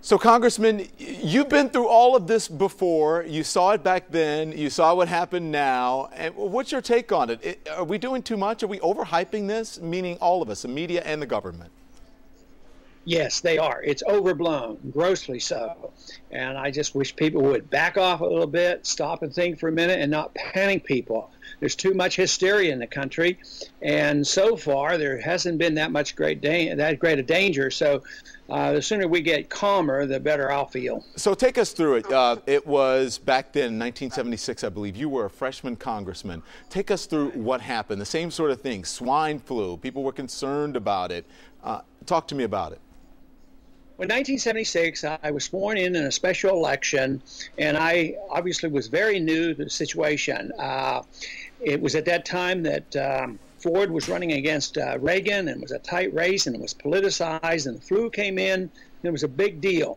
So, Congressman, you've been through all of this before. You saw it back then. You saw what happened now. And what's your take on it? Are we doing too much? Are we overhyping this? Meaning all of us, the media and the government. Yes, they are. It's overblown, grossly so. And I just wish people would back off a little bit, stop and think for a minute, and not panic people. There's too much hysteria in the country, and so far there hasn't been that great a danger. So the sooner we get calmer, the better I'll feel. So take us through it. It was back then, 1976, I believe. You were a freshman congressman. Take us through what happened. The same sort of thing, swine flu. People were concerned about it. Talk to me about it. In 1976, I was sworn in a special election, and I obviously was very new to the situation. It was at that time that Ford was running against Reagan, and it was a tight race, and it was politicized, and the flu came in, and it was a big deal.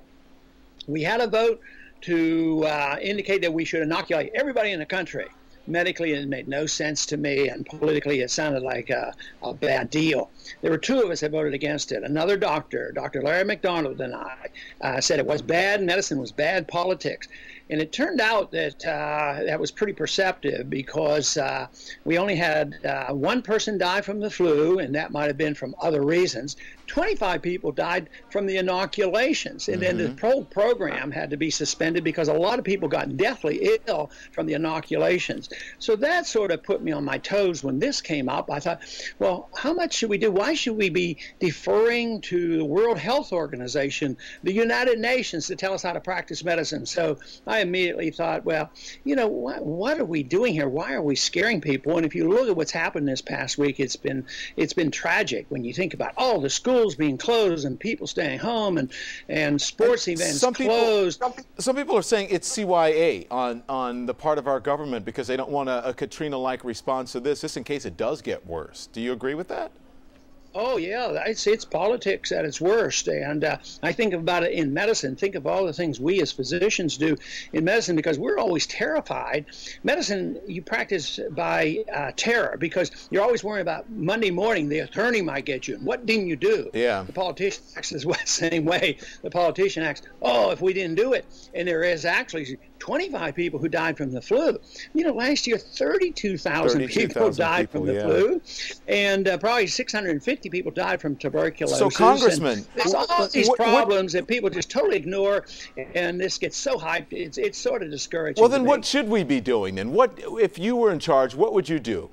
We had a vote to indicate that we should inoculate everybody in the country. Medically, it made no sense to me, and politically, it sounded like a bad deal. There were two of us that voted against it. Another doctor, Dr. Larry McDonald, and I said it was bad medicine, was bad politics. And it turned out that that was pretty perceptive, because we only had one person die from the flu, and that might have been from other reasons. 25 people died from the inoculations, and then the whole program had to be suspended because a lot of people got deathly ill from the inoculations. So that sort of put me on my toes when this came up. I thought, well, how much should we do? Why should we be deferring to the World Health Organization, the United Nations, to tell us how to practice medicine? So I immediately thought, well, you know, what are we doing here? Why are we scaring people? And if you look at what's happened this past week, it's been tragic when you think about all the schools being closed and people staying home, and sports events closed. Some people are saying it's CYA on the part of our government because they don't want a Katrina-like response to this, just in case it does get worse. Do you agree with that? Oh, yeah, it's politics at its worst. And I think about it in medicine. Think of all the things we as physicians do in medicine, because we're always terrified. Medicine, you practice by terror, because you're always worrying about Monday morning, the attorney might get you. And what didn't you do? Yeah. The politician acts the same way. The politician acts, oh, if we didn't do it. And there is actually 25 people who died from the flu. You know, last year, 32,000 people died from the flu, and probably 650 people died from tuberculosis. So, Congressman, there's all these problems that people just totally ignore, and this gets so hyped, it's sort of discouraging. Well, then what should we be doing then? What, if you were in charge, what would you do?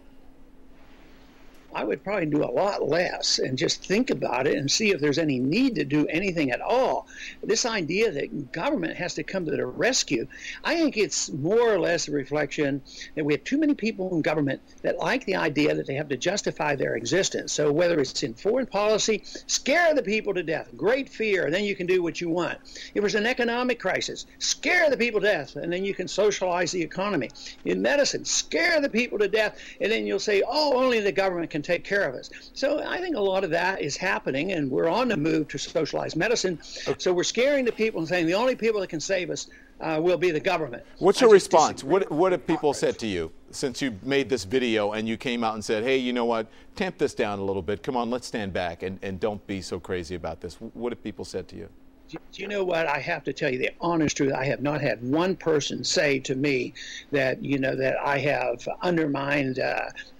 I would probably do a lot less and just think about it and see if there's any need to do anything at all. This idea that government has to come to the rescue, I think it's more or less a reflection that we have too many people in government that like the idea that they have to justify their existence. So whether it's in foreign policy, scare the people to death, great fear, and then you can do what you want. If there's an economic crisis, scare the people to death, and then you can socialize the economy. In medicine, scare the people to death, and then you'll say, oh, only the government can take care of us. So I think a lot of that is happening, and we're on the move to socialize medicine. Okay. So we're scaring the people and saying the only people that can save us will be the government. What's your response? What have people said to you since you made this video and you came out and said, hey, you know what, tamp this down a little bit. Come on, let's stand back and don't be so crazy about this. What have people said to you? Do you know what? I have to tell you the honest truth. I have not had one person say to me that, you know, that I have undermined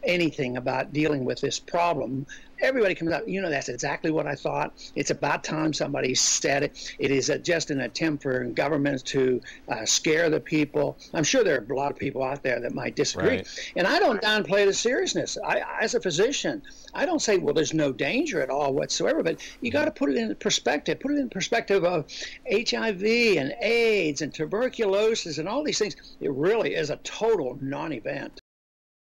anything about dealing with this problem. Everybody comes out, you know, that's exactly what I thought. It's about time somebody said it. It is just an attempt for governments to scare the people. I'm sure there are a lot of people out there that might disagree. Right. And I don't downplay the seriousness. As a physician, I don't say, well, there's no danger at all whatsoever, but you got to put it in perspective. Put it in perspective of HIV and AIDS and tuberculosis and all these things. It really is a total non-event.